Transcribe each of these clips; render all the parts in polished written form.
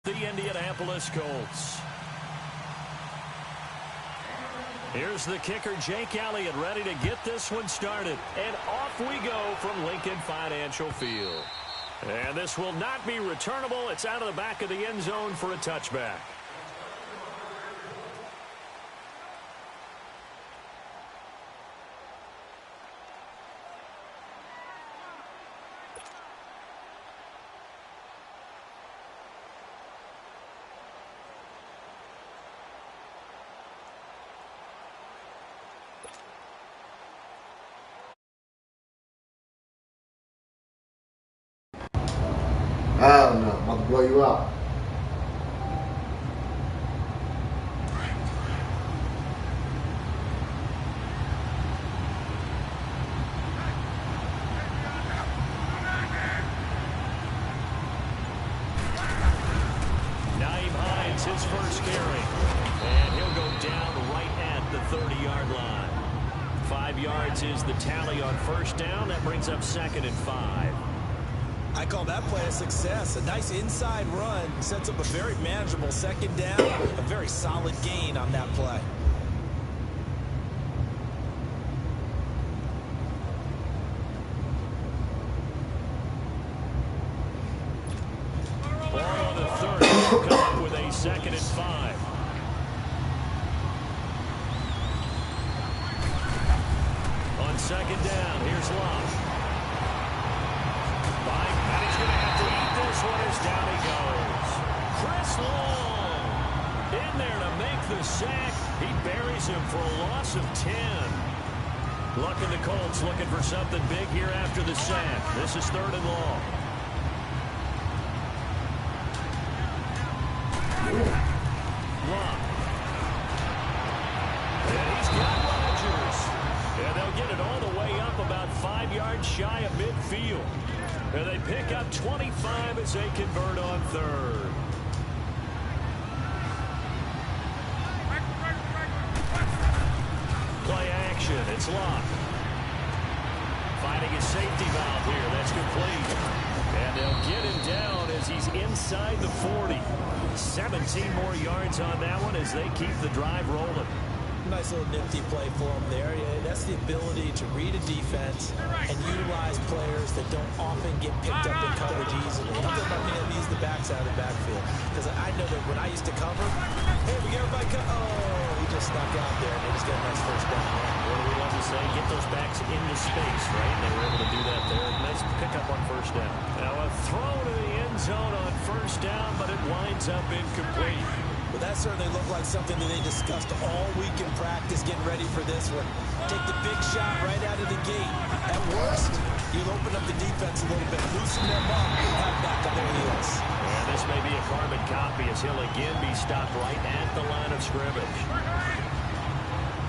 The Indianapolis Colts. Here's the kicker, Jake Elliott, ready to get this one started. And off we go from Lincoln Financial Field. And this will not be returnable. It's out of the back of the end zone for a touchback. I don't know. I'm about to blow you out. His first carry, and he'll go down right at the 30-yard line. 5 yards is the tally on first down. That brings up 2nd and 5. I call that play a success. A nice inside run sets up a very manageable 2nd down. A very solid gain on that play. Ball on the 30. Come up with a 2nd and 5. On 2nd down, here's Locke. And he's going to have to eat this one as down he goes. Chris Long in there to make the sack. He buries him for a loss of 10. Luck and the Colts looking for something big here after the sack. This is 3rd and long. Long. And he's got Rodgers. And they'll get it all the way up about 5 yards shy of midfield. And they pick up 25 as they convert on 3rd. Play action. It's Locke. Finding his safety valve here. That's complete. And they'll get him down as he's inside the 40. 17 more yards on that one as they keep the drive rolling. Nice little nifty play for him there. Yeah, that's the ability to read a defense and utilize players that don't often get picked up in coverage easily. I'm talking about being able to use the backside of the backfield. Because I know that when I used to cover, hey, we get everybody oh, he just snuck out there and they just get a nice first down. What do we love to say? Get those backs into space, right? And they were able to do that there. Nice pickup on first down. Now a throw to the end zone on first down, but it winds up incomplete. Well, that certainly looked like something that they discussed all week in practice, getting ready for this one. Take the big shot right out of the gate. At worst, you'll open up the defense a little bit, loosen them up, and have back on their heels. And this may be a carbon copy as he'll again be stopped right at the line of scrimmage.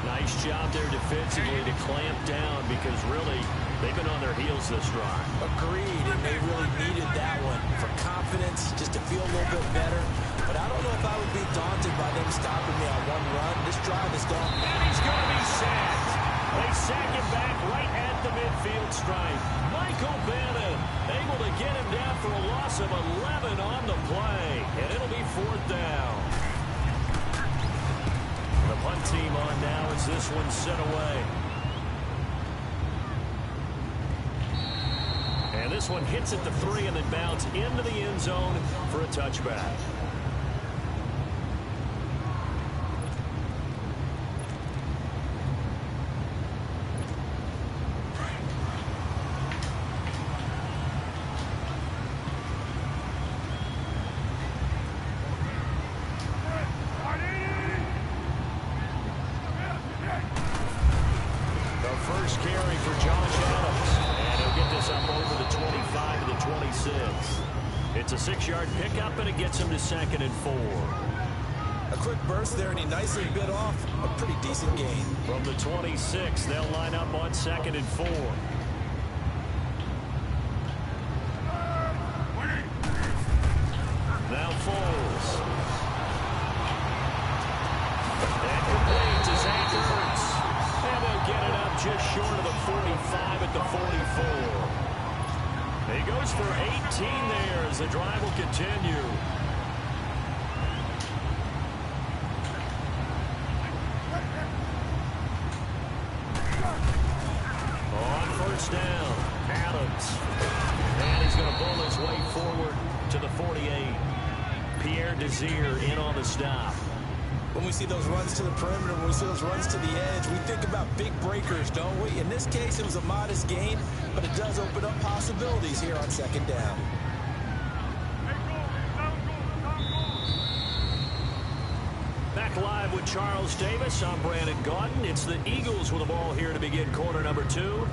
Nice job there defensively to clamp down because really they've been on their heels this drive. Agreed, and they really needed that one for confidence, just to feel a little bit better. But I don't know if I would be daunted by them stopping me on one run. This drive is gone. And he's going to be sacked. They sack him back right at the midfield stripe. Michael Bannon able to get him down for a loss of 11 on the play. And it'll be 4th down. The punt team on now as this one's set away. And this one hits at the 3 and then bounds into the end zone for a touchback. First carry for Josh Adams. And he'll get this up over the 25 to the 26. It's a 6-yard pickup, and it gets him to 2nd and 4. A quick burst there, and he nicely bit off a pretty decent gain. From the 26, they'll line up on 2nd and 4. Now Foles. And complete to Zach Ertz. And they'll get it up just short of the 45 at the 44. He goes for 18 there as the drive will continue. Pierre Desir in on the stop. When we see those runs to the perimeter, when we see those runs to the edge, we think about big breakers, don't we? In this case, it was a modest gain, but it does open up possibilities here on second down. Back live with Charles Davis. I'm Brandon Gaudin. It's the Eagles with the ball here to begin quarter number 2.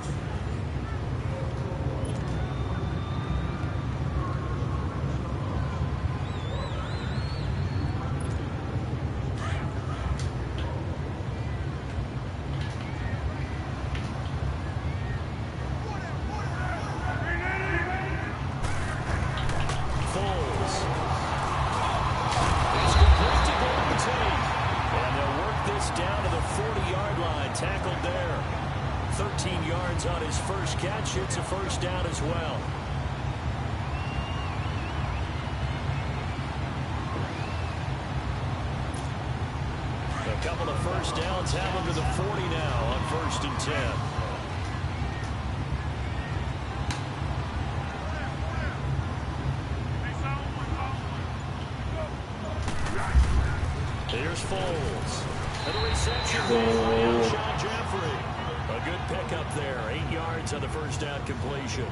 Down to the 40-yard line, tackled there. 13 yards on his first catch. It's a first down as well. A couple of first downs have him to the 40 now on 1st and 10. Here's Foles. And the reception by Sean Jeffrey. A good pickup there. 8 yards on the first down completion.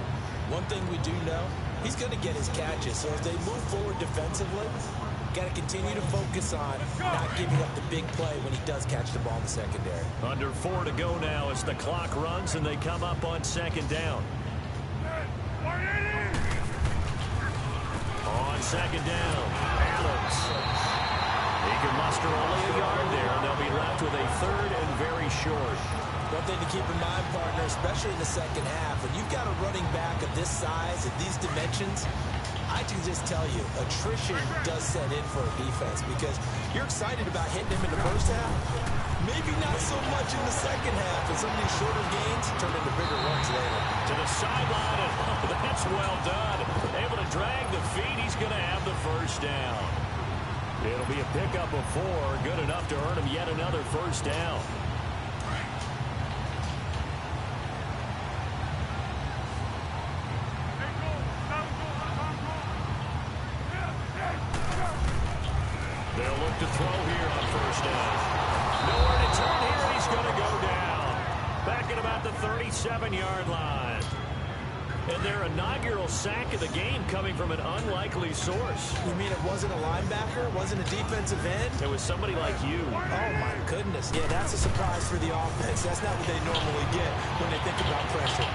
One thing we do know, he's going to get his catches. So as they move forward defensively, got to continue to focus on not giving up the big play when he does catch the ball in the secondary. Under 4 to go now as the clock runs and they come up on second down. On second down, Adams. He can muster only a yard there, and they'll be left with a 3rd and very short. One thing to keep in mind, partner, especially in the second half, when you've got a running back of this size and these dimensions, I can just tell you, attrition does set in for a defense because you're excited about hitting him in the first half. Maybe not so much in the second half, and some of these shorter gains turn into bigger runs later. To the sideline, and that's well done. Able to drag the feet, he's going to have the first down. It'll be a pickup of 4, good enough to earn him yet another first down. They'll look to throw here on first down. Nowhere to turn here, and he's going to go down. Back at about the 37-yard line. And their inaugural sack of the game coming from an unlikely source. You mean it wasn't a linebacker? It wasn't a defensive end? It was somebody like you. Oh, my goodness. Yeah, that's a surprise for the offense. That's not what they normally get when they think about pressure.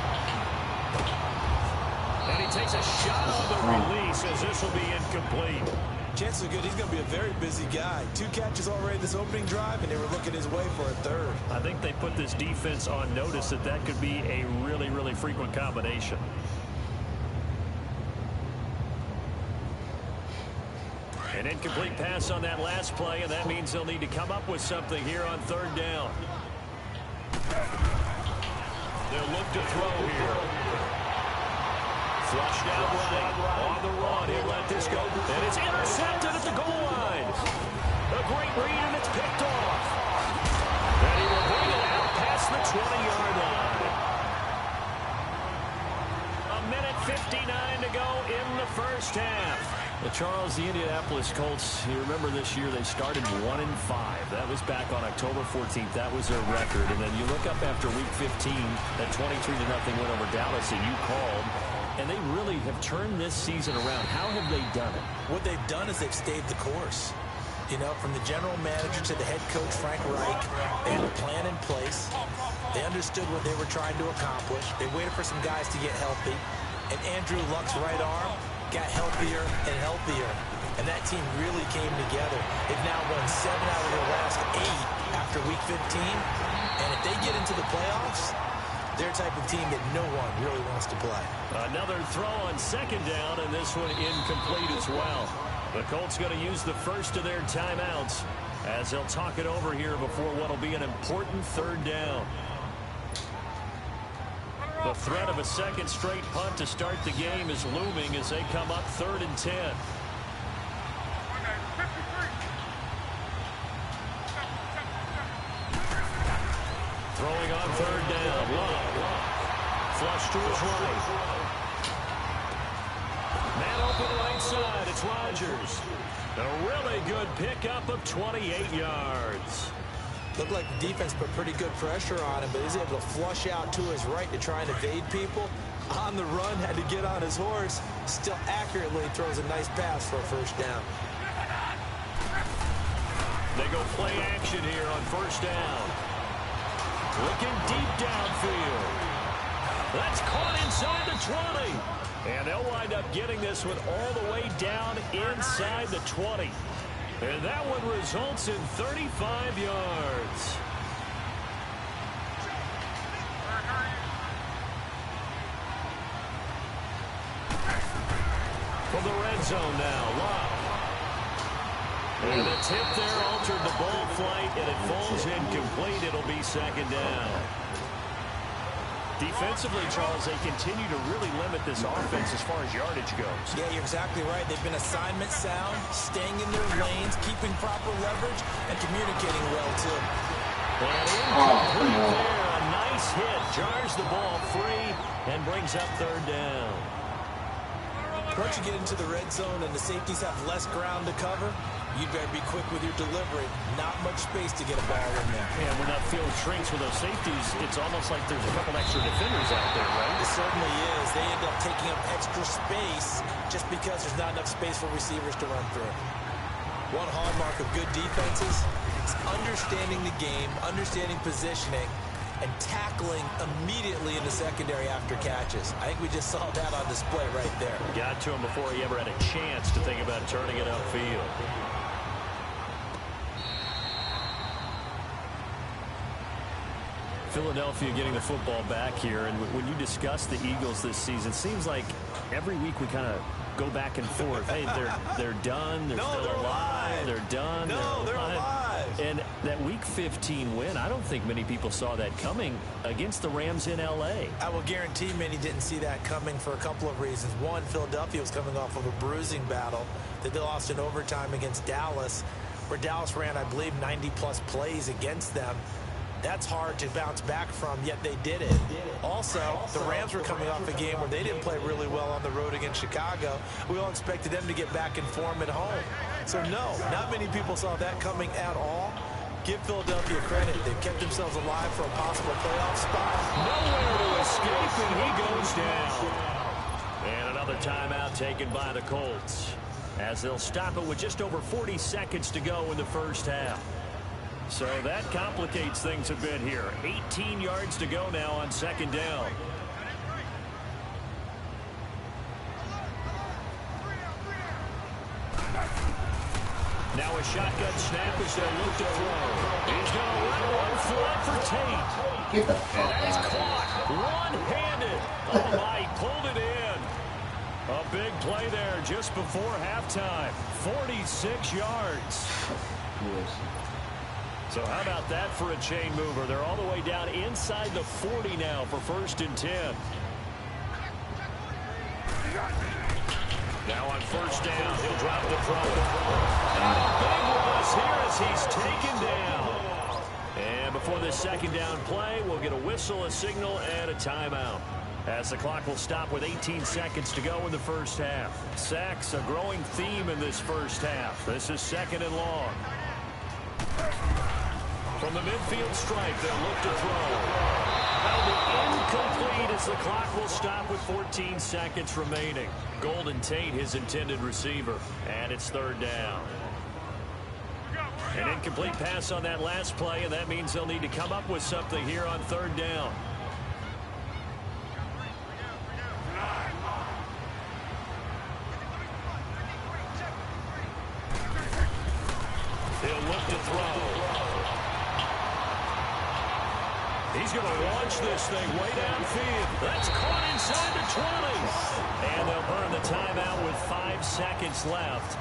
And he takes a shot on the release as this will be incomplete. Chances are good he's going to be a very busy guy. 2 catches already this opening drive, and they were looking his way for a 3rd. I think they put this defense on notice that that could be a really, really frequent combination. An incomplete pass on that last play, and that means they'll need to come up with something here on 3rd down. They'll look to throw here. Flushed out right, on the run, he'll let this go, and it's intercepted at the goal line. A great read, and it's picked off. And he will bring it out past the 20-yard line. 1:59 to go in the first half. Well, Charles, the Indianapolis Colts, you remember this year they started 1-5. That was back on October 14th. That was their record. And then you look up after Week 15, that 23-0 win over Dallas that you called. And they really have turned this season around. How have they done it? What they've done is they've stayed the course. You know, from the general manager to the head coach, Frank Reich, they had a plan in place. They understood what they were trying to accomplish. They waited for some guys to get healthy. And Andrew Luck's right arm got healthier and healthier. And that team really came together. They've now won 7 out of their last 8 after Week 15. And if they get into the playoffs, they're the type of team that no one really wants to play. Another throw on second down, and this one incomplete as well. The Colts going to use the first of their timeouts as they'll talk it over here before what will be an important 3rd down. The threat of a second straight punt to start the game is looming as they come up 3rd and 10. Throwing on 3rd down. Love. Flush to his right. Man open right side. It's Rodgers. A really good pickup of 28 yards. Looked like the defense put pretty good pressure on him, but he's able to flush out to his right to try and evade people. On the run, had to get on his horse. Still accurately throws a nice pass for a first down. They go play action here on first down. Looking deep downfield. That's caught inside the 20. And they'll wind up getting this one all the way down inside the 20. And that one results in 35 yards. From the red zone now, Love. And the tip there altered the ball flight, and it falls incomplete. It'll be second down. Defensively, Charles, they continue to really limit this offense as far as yardage goes. Yeah, you're exactly right. They've been assignment sound, staying in their lanes, keeping proper leverage, and communicating well, too. And incomplete there. A nice hit. Jars the ball free and brings up third down. Once you get into the red zone and the safeties have less ground to cover, you better be quick with your delivery. Not much space to get a ball in there. And when that field shrinks with those safeties, it's almost like there's a couple extra defenders out there, right? It certainly is. They end up taking up extra space just because there's not enough space for receivers to run through. One hallmark of good defenses is understanding the game, understanding positioning, and tackling immediately in the secondary after catches. I think we just saw that on display right there. Got to him before he ever had a chance to think about turning it upfield. Philadelphia getting the football back here, and when you discuss the Eagles this season, it seems like every week we kind of go back and forth. Hey, they're done. They're still alive. They're done. No, they're alive. And that Week 15 win, I don't think many people saw that coming against the Rams in L.A. I will guarantee many didn't see that coming for a couple of reasons. One, Philadelphia was coming off of a bruising battle that they lost in overtime against Dallas, where Dallas ran, I believe, 90-plus plays against them. That's hard to bounce back from, yet they did it. Also, the Rams were coming off a game where they didn't play really well on the road against Chicago. We all expected them to get back in form at home. So, no, not many people saw that coming at all. Give Philadelphia credit. They've kept themselves alive for a possible playoff spot. Nowhere to escape, and he goes down. And another timeout taken by the Colts, as they'll stop it with just over 40 seconds to go in the first half. So that complicates things a bit here. 18 yards to go now on second down. Now a shotgun snap as they look to throw. He's going to let one fly for Tate. Get the fuck That's out. caught one-handed. Oh, my, he pulled it in. A big play there just before halftime. 46 yards. Yes. So how about that for a chain mover? They're all the way down inside the 40 now for first and 10. Now on first down, he'll drop the throw. And a big loss here as he's taken down. And before this second down play, we'll get a whistle, a signal, and a timeout, as the clock will stop with 18 seconds to go in the first half. Sacks, a growing theme in this first half. This is second and long. From the midfield stripe, they'll look to throw. That'll be incomplete as the clock will stop with 14 seconds remaining. Golden Tate, his intended receiver, and it's third down. An incomplete pass on that last play, and that means they'll need to come up with something here on third down. They'll look to throw. He's going to launch this thing way downfield. That's caught inside the 20. And they'll burn the timeout with 5 seconds left.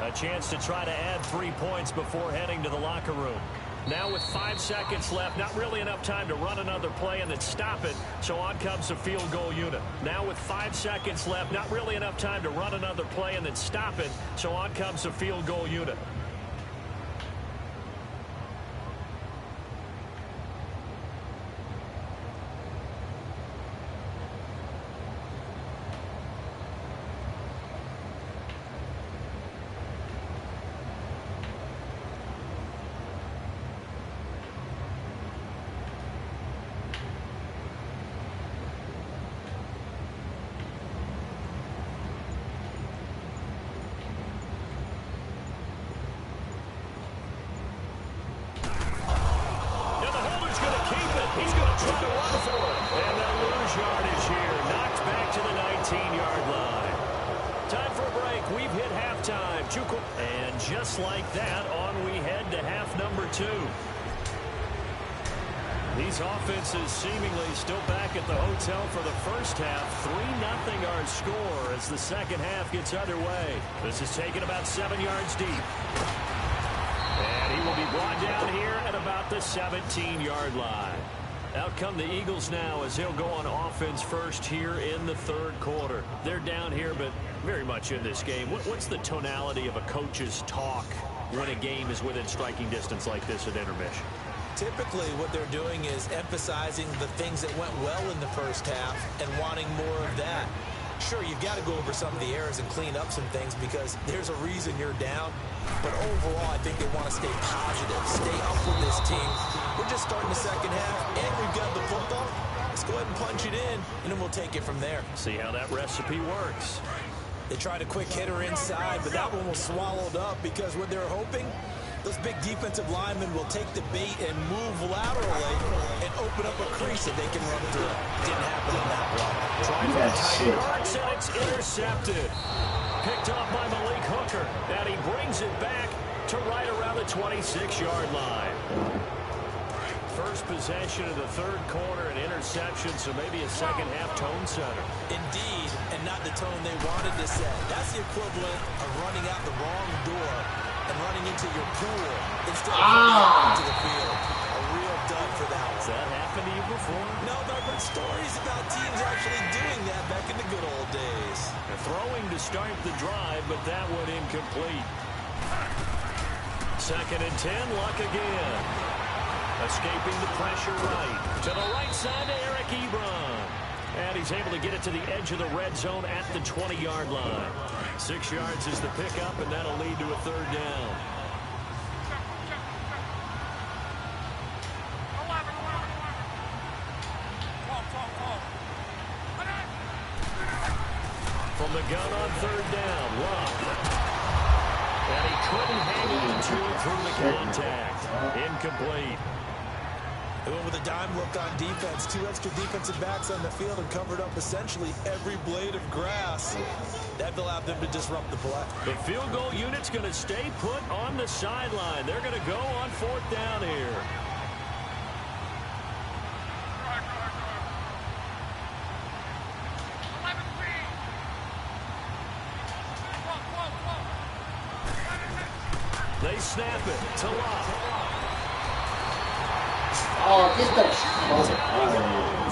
A chance to try to add 3 points before heading to the locker room. Now with 5 seconds left, not really enough time to run another play and then stop it. So on comes the field goal unit. Now with 5 seconds left, not really enough time to run another play and then stop it. So on comes the field goal unit. 17-yard line. Time for a break. We've hit halftime. And just like that, on we head to half number 2. These offenses seemingly still back at the hotel for the first half. 3-0 our score as the second half gets underway. This is taken about 7 yards deep. And he will be brought down here at about the 17-yard line. Out come the Eagles now as they'll go on offense first here in the third quarter. They're down here, but very much in this game. What's the tonality of a coach's talk when a game is within striking distance like this at intermission? Typically, what they're doing is emphasizing the things that went well in the first half and wanting more of that. Sure, you've got to go over some of the errors and clean up some things because there's a reason you're down. But overall, I think they want to stay positive, stay up with this team. We're just starting the second half, and we've got the football. Let's go ahead and punch it in, and then we'll take it from there. See how that recipe works. They tried a quick hitter inside, but that one was swallowed up because what they're hoping, those big defensive linemen will take the bait and move laterally and open up a crease that they can run through. Didn't happen on that one. Trying for the tight marks, and it's intercepted. Picked off by Malik Hooker, and he brings it back to right around the 26-yard line. First possession of the third quarter, an interception, so maybe a second-half tone setter. Indeed, and not the tone they wanted to set. That's the equivalent of running out the wrong door and running into your pool instead of running into the field. A real dud for that one. Has that happened to you before? No, but I've heard stories about teams actually doing that back in the good old days. Throwing to start the drive, but that one incomplete. 2nd and 10, Luck again. Escaping the pressure right. To the right side to Eric Ebron. And he's able to get it to the edge of the red zone at the 20-yard line. 6 yards is the pickup, and that'll lead to a third down. From the gun on third down, Luck. And he couldn't hang on to it through the contact. Incomplete. They went with a dime look on defense. 2 extra defensive backs on the field and covered up essentially every blade of grass. That allowed them to disrupt the play. The field goal unit's going to stay put on the sideline. They're going to go on 4th down here. They snap it to Luck. Oh, just the...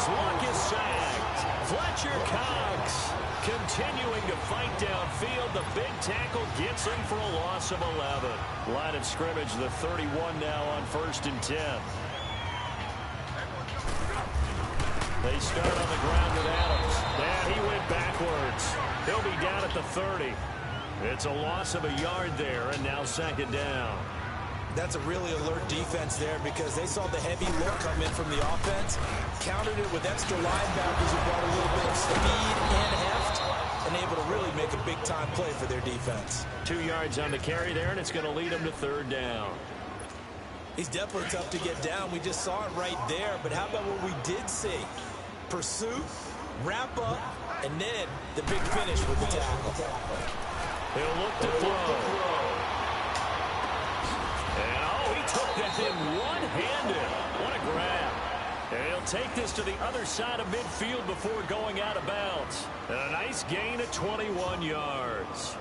Luck is sacked. Fletcher Cox continuing to fight downfield. The big tackle gets him for a loss of 11. Line of scrimmage, the 31 now on 1st and 10. They start on the ground with Adams. And he went backwards. He'll be down at the 30. It's a loss of a yard there, and now 2nd down. That's a really alert defense there because they saw the heavy look come in from the offense, countered it with extra linebackers who brought a little bit of speed and heft, and able to really make a big-time play for their defense. 2 yards on the carry there, and it's going to lead them to 3rd down. He's definitely tough to get down. We just saw it right there, but how about what we did see? Pursuit, wrap up, and then the big finish with the tackle. He'll look to throw. And, oh, he took that in one-handed. What a grab. And he'll take this to the other side of midfield before going out of bounds. And a nice gain of 21 yards.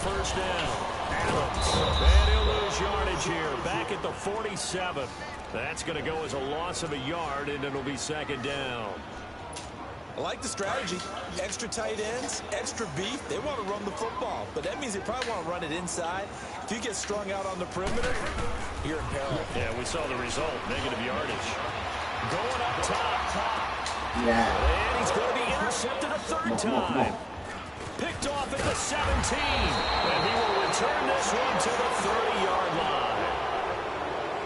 First down. Adams. And he'll lose yardage here. Back at the 47. That's going to go as a loss of a yard, and it'll be 2nd down. I like the strategy. Extra tight ends, extra beef. They want to run the football, but that means they probably want to run it inside. If you get strung out on the perimeter, you're in peril. Yeah, we saw the result. Negative yardage. Going up top. Yeah. And he's going to be intercepted a 3rd time. Picked off at the 17. And he will return this one to the 30-yard line.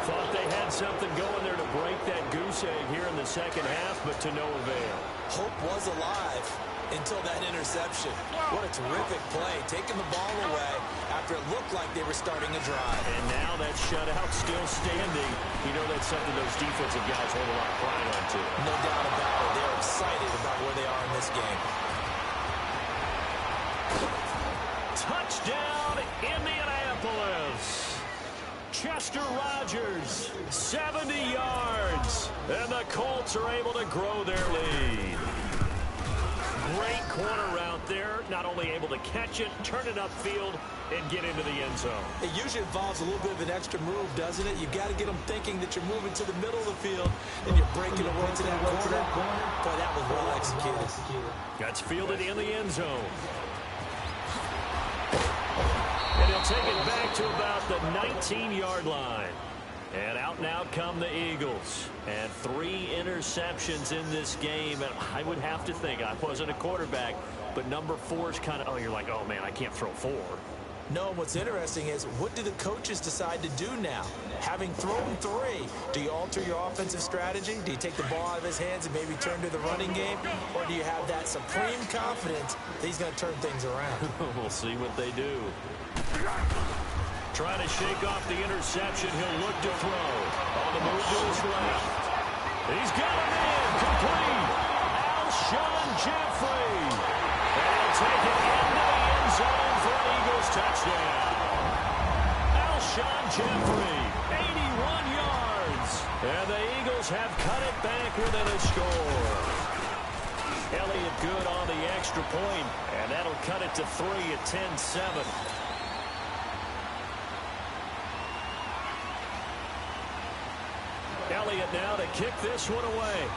Thought they had something going there to break that goose egg here in the second half, but to no avail. Hope was alive until that interception. What a terrific play, taking the ball away after it looked like they were starting a drive. And now that shutout still standing. You know that's something those defensive guys hold a lot of pride on, too. No doubt about it. They're excited about where they are in this game. Touchdown, Indianapolis. Chester Rogers, 70 yards. And the Colts are able to grow their lead. Great corner route there. Not only able to catch it, turn it upfield, and get into the end zone. It usually involves a little bit of an extra move, doesn't it? You've got to get them thinking that you're moving to the middle of the field and you're breaking away to that corner. Boy, that was well executed. That's fielded in the end zone. And he'll take it back to about the 19-yard line. And out now come the Eagles. And 3 interceptions in this game. And I would have to think, I wasn't a quarterback, but number 4 is kind of, oh, you're like, oh, man, I can't throw 4. No, what's interesting is, what do the coaches decide to do now? Having thrown 3, do you alter your offensive strategy? Do you take the ball out of his hands and maybe turn to the running game? Or do you have that supreme confidence that he's going to turn things around? We'll see what they do. Trying to shake off the interception. He'll look to throw. On the move to his left. He's got him in. Complete. Alshon Jeffrey. And he'll take it into the end zone for an Eagles touchdown. Alshon Jeffrey, 81 yards. And the Eagles have cut it back within a score. Elliott good on the extra point, and that'll cut it to 3 at 10-7. Elliott now to kick this one away.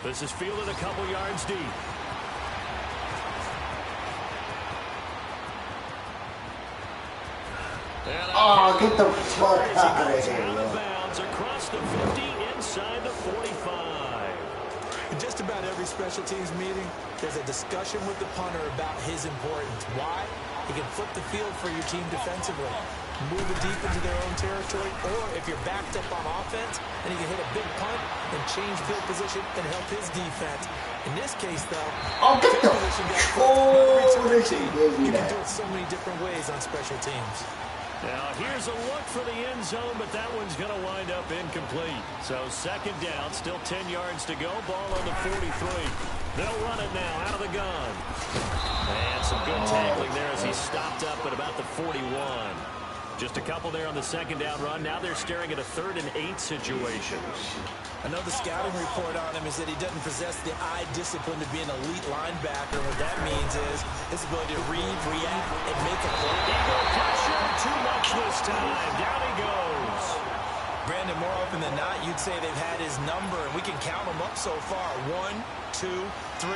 This is fielded a couple yards deep. Oh, get the fuck out of here. Out of bounds across the 50 inside the 45. In just about every special teams meeting, there's a discussion with the punter about his importance. Why? He can flip the field for your team defensively, move it deep into their own territory, or if you're backed up on offense, then he can hit a big punt and change field position and help his defense. In this case, though, field position got flipped. You can do it so many different ways on special teams. Now, here's a look for the end zone, but that one's going to wind up incomplete. So, second down, still 10 yards to go. Ball on the 43. They'll run it now out of the gun. And some good tackling there as he stopped up at about the 41. Just a couple there on the second down run. Now they're staring at a 3rd and 8 situation. Another scouting report on him is that he doesn't possess the eye discipline to be an elite linebacker. What that means is his ability to read, react, and make a play. Eagle pressure, too much this time. Down he goes. Brandon, more often than not, you'd say they've had his number, and we can count them up so far. 1, 2, 3,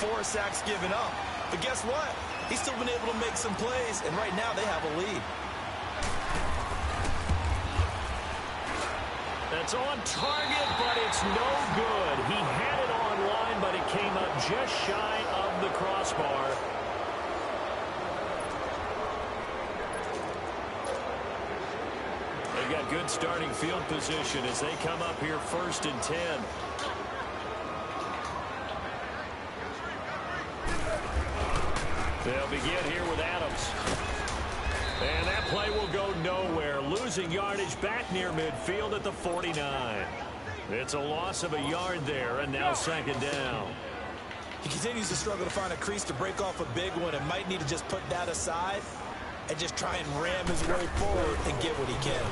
4 sacks given up. But guess what? He's still been able to make some plays, and right now they have a lead. That's on target, but it's no good. He had it on line, but it came up just shy of the crossbar. They've got good starting field position as they come up here 1st and 10. They'll begin here with Adams. And that play will go nowhere. Losing yardage back near midfield at the 49. It's a loss of a yard there, and now second down. He continues to struggle to find a crease to break off a big one and might need to just put that aside and just try and ram his way forward and get what he can.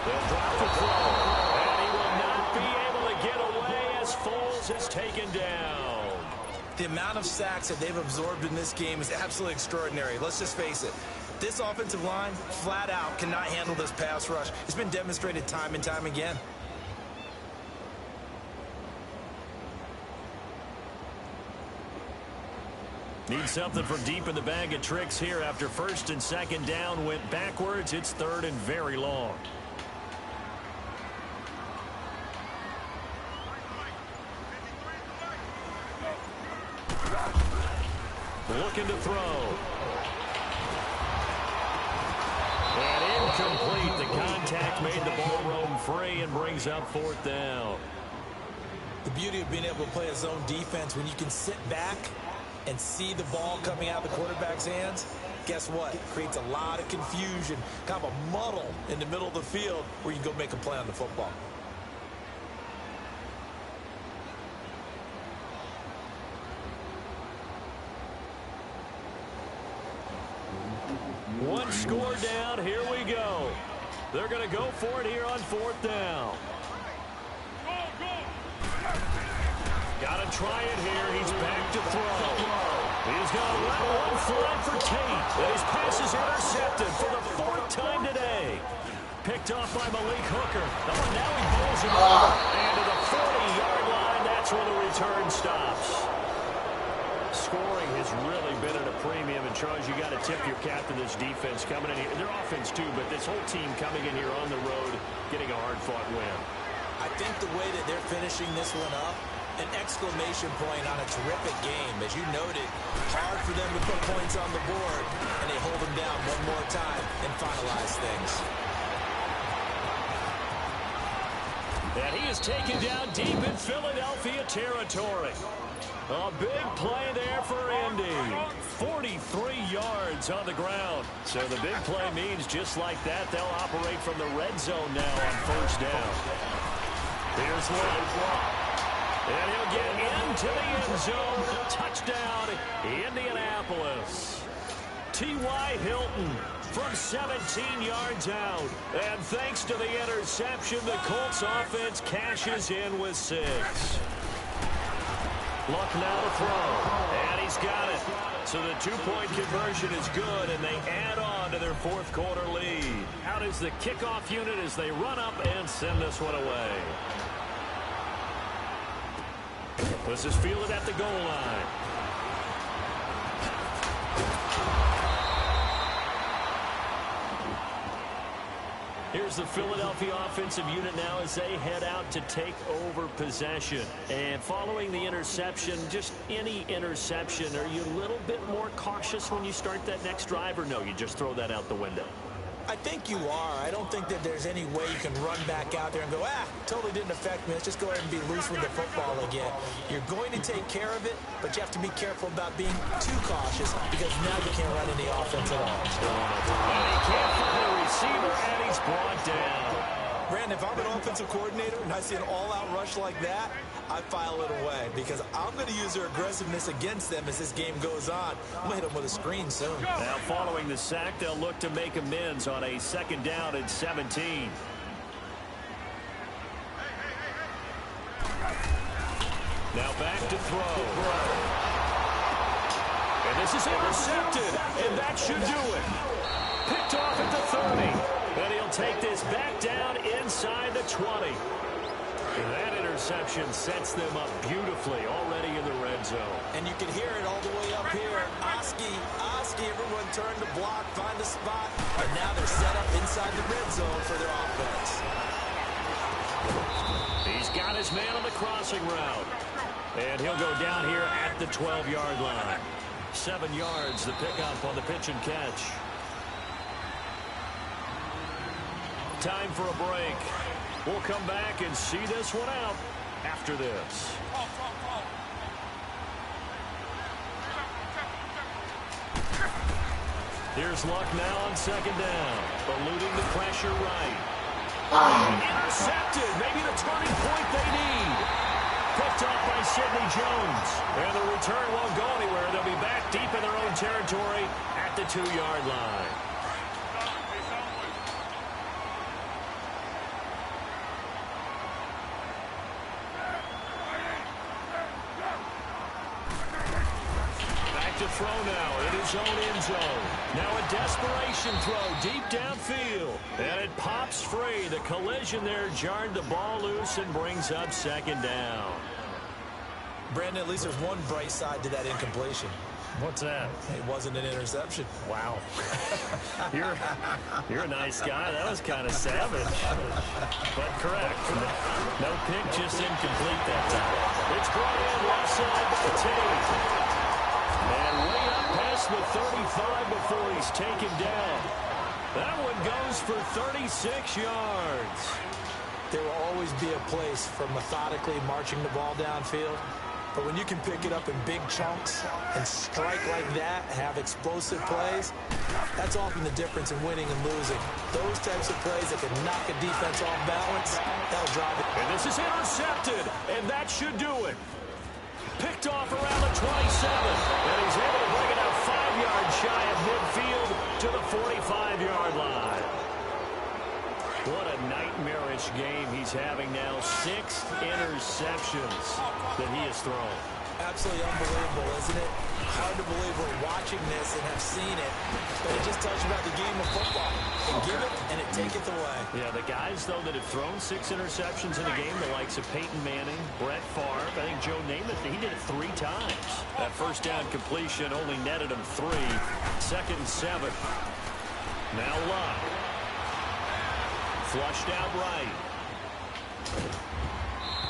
They'll drop the throw, and he will not be able to get away as Foles is taken down. The amount of sacks that they've absorbed in this game is absolutely extraordinary. Let's just face it. This offensive line, flat out, cannot handle this pass rush. It's been demonstrated time and time again. Need something from deep in the bag of tricks here after 1st and 2nd down went backwards. It's 3rd and very long. second to throw. And incomplete. The contact made the ball roam free and brings up fourth down. The beauty of being able to play a zone defense, when you can sit back and see the ball coming out of the quarterback's hands, guess what? It creates a lot of confusion, kind of a muddle in the middle of the field where you can go make a play on the football. One score down. Here we go. They're going to go for it here on fourth down. Got to try it here. He's back to throw. He's going to let one fly for Tate. And his pass is intercepted for the fourth time today. Picked off by Malik Hooker. Oh, now he bowls him over. And to the 40-yard line, that's where the return stops. Scoring has really been at a premium. And, Charles, you got to tip your cap to this defense coming in here. Their offense, too, but this whole team coming in here on the road, getting a hard-fought win. I think the way that they're finishing this one up, an exclamation point on a terrific game. As you noted, hard for them to put points on the board, and they hold them down one more time and finalize things. And he is taken down deep in Philadelphia territory. A big play there for Indy. 43 yards on the ground. So the big play means just like that, they'll operate from the red zone now on first down. Here's Love. And he'll get into the end zone. Touchdown, Indianapolis. T.Y. Hilton from 17 yards out. And thanks to the interception, the Colts offense cashes in with 6. Luck now to throw. And he's got it. So the two-point conversion is good, and they add on to their fourth quarter lead. Out is the kickoff unit as they run up and send this one away. This is fielded at the goal line. Here's the Philadelphia offensive unit now as they head out to take over possession. And following the interception, just any interception, are you a little bit more cautious when you start that next drive, or no, you just throw that out the window? I think you are. I don't think that there's any way you can run back out there and go, totally didn't affect me. Let's just go ahead and be loose with the football again. You're going to take care of it, but you have to be careful about being too cautious because now you can't run any offense at all. And he can't find a receiver, and he's brought down. Brandon, if I'm an offensive coordinator and I see an all-out rush like that, I file it away because I'm going to use their aggressiveness against them as this game goes on. I'm going to hit them with a screen soon. Now following the sack, they'll look to make amends on a second down and 17. Now back to throw. And this is intercepted, and that should do it. Picked off at the 30. And he'll take this back down inside the 20. And that interception sets them up beautifully already in the red zone. And you can hear it all the way up here. Oski, everyone turn to block, find a spot. And now they're set up inside the red zone for their offense. He's got his man on the crossing route. And he'll go down here at the 12-yard line. 7 yards, the pickup on the pitch and catch. Time for a break. We'll come back and see this one out after this. Here's Luck now on second down. Eluding the pressure right. Intercepted. Maybe the turning point they need. Picked off by Sidney Jones. And the return won't go anywhere. They'll be back deep in their own territory at the 2-yard line. Throw now in his own end zone. Now a desperation throw deep downfield. And it pops free. The collision there jarred the ball loose and brings up second down. Brandon, at least there's one bright side to that incompletion. What's that? It wasn't an interception. Wow. You're a nice guy. That was kind of savage. But correct. No pick, just incomplete that time. It's brought in left side by Tate. And way up past the 35 before he's taken down. That one goes for 36 yards. There will always be a place for methodically marching the ball downfield. But when you can pick it up in big chunks and strike like that, have explosive plays, that's often the difference in winning and losing. Those types of plays that can knock a defense off balance, that'll drive it. And this is intercepted, and that should do it. Picked off around the 27, and he's able to bring it out 5 yards shy of midfield to the 45-yard line. What a nightmarish game he's having now. 6 interceptions that he has thrown. Absolutely unbelievable, isn't it? Hard to believe we're watching this and have seen it, but it just tells you about the game of football. They give it, and it taketh away. Yeah, the guys, though, that have thrown 6 interceptions in a game, the likes of Peyton Manning, Brett Favre, I think Joe Namath, he did it 3 times. That first down completion only netted him 3. 2nd and 7. Now Luck. Flushed out right.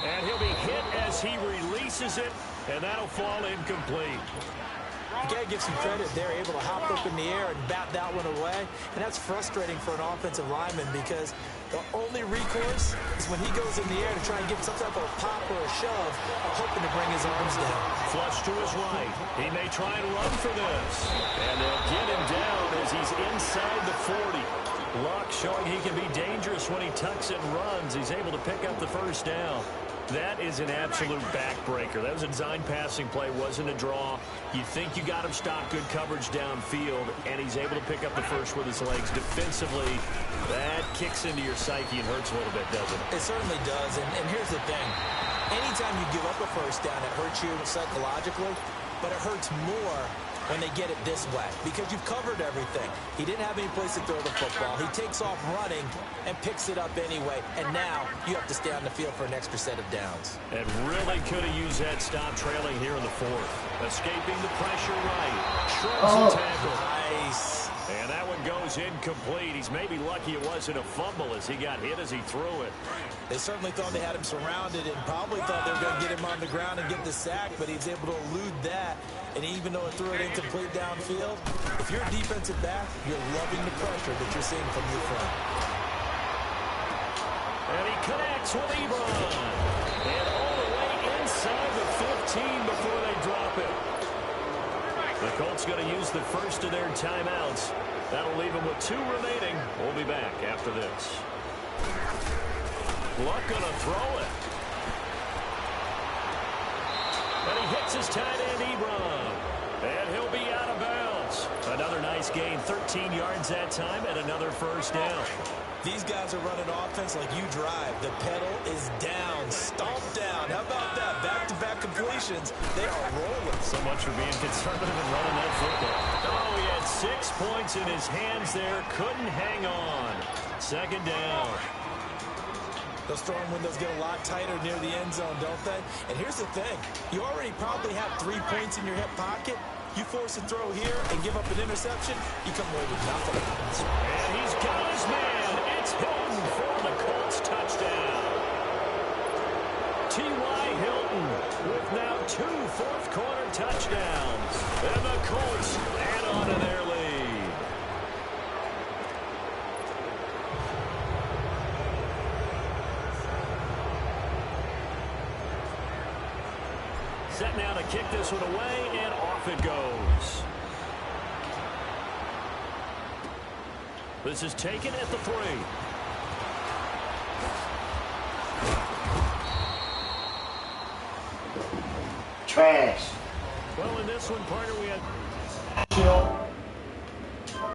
And he'll be hit as he releases it, and that'll fall incomplete. You got to give some credit. They're able to hop up in the air and bat that one away, and that's frustrating for an offensive lineman because the only recourse is when he goes in the air to try and get some type of a pop or a shove, hoping to bring his arms down. Flush to his right. He may try and run for this, and they'll get him down as he's inside the 40. Luck showing he can be dangerous when he tucks it and runs. He's able to pick up the first down. That is an absolute backbreaker. That was a design passing play, wasn't a draw. You think you got him stopped, good coverage downfield, and he's able to pick up the first with his legs. Defensively, that kicks into your psyche and hurts a little bit, doesn't it? It certainly does, and here's the thing. Anytime you give up a first down, it hurts you psychologically, but it hurts more when they get it this way because you've covered everything. He didn't have any place to throw the football. He takes off running and picks it up anyway, and now you have to stay on the field for an extra set of downs. And really could have used that stop trailing here in the 4th. Escaping the pressure right. Shrugs the tackle. Nice. And that one goes incomplete. He's maybe lucky it wasn't a fumble as he got hit as he threw it. They certainly thought they had him surrounded and probably thought they were going to get him on the ground and get the sack, but he's able to elude that. And even though it threw it incomplete downfield, if you're a defensive back, you're loving the pressure that you're seeing from your front. And he connects with Ebron. And all the way inside the 15 before they drop it. The Colts going to use the first of their timeouts. That'll leave them with 2 remaining. We'll be back after this. Luck going to throw it. And he hits his tight end, Ebron. And he'll be out of bounds. Another nice gain, 13 yards that time, and another first down. These guys are running offense like you drive. The pedal is down, stomp down. How about that? Back-to-back completions. They are rolling. So much for being conservative and running that football. Oh, he had 6 points in his hands there. Couldn't hang on. 2nd down. Those throwing windows get a lot tighter near the end zone, don't they? And here's the thing. You already probably have 3 points in your hip pocket. You force a throw here and give up an interception, you come away with nothing. And he's got his man. It's Hilton for the Colts touchdown. T.Y. Hilton with now 2 fourth-quarter touchdowns. And the Colts add on to their lead. Set now to kick this one away, and off it goes. This is taken at the 3. Trash. Well, in this one, partner, we had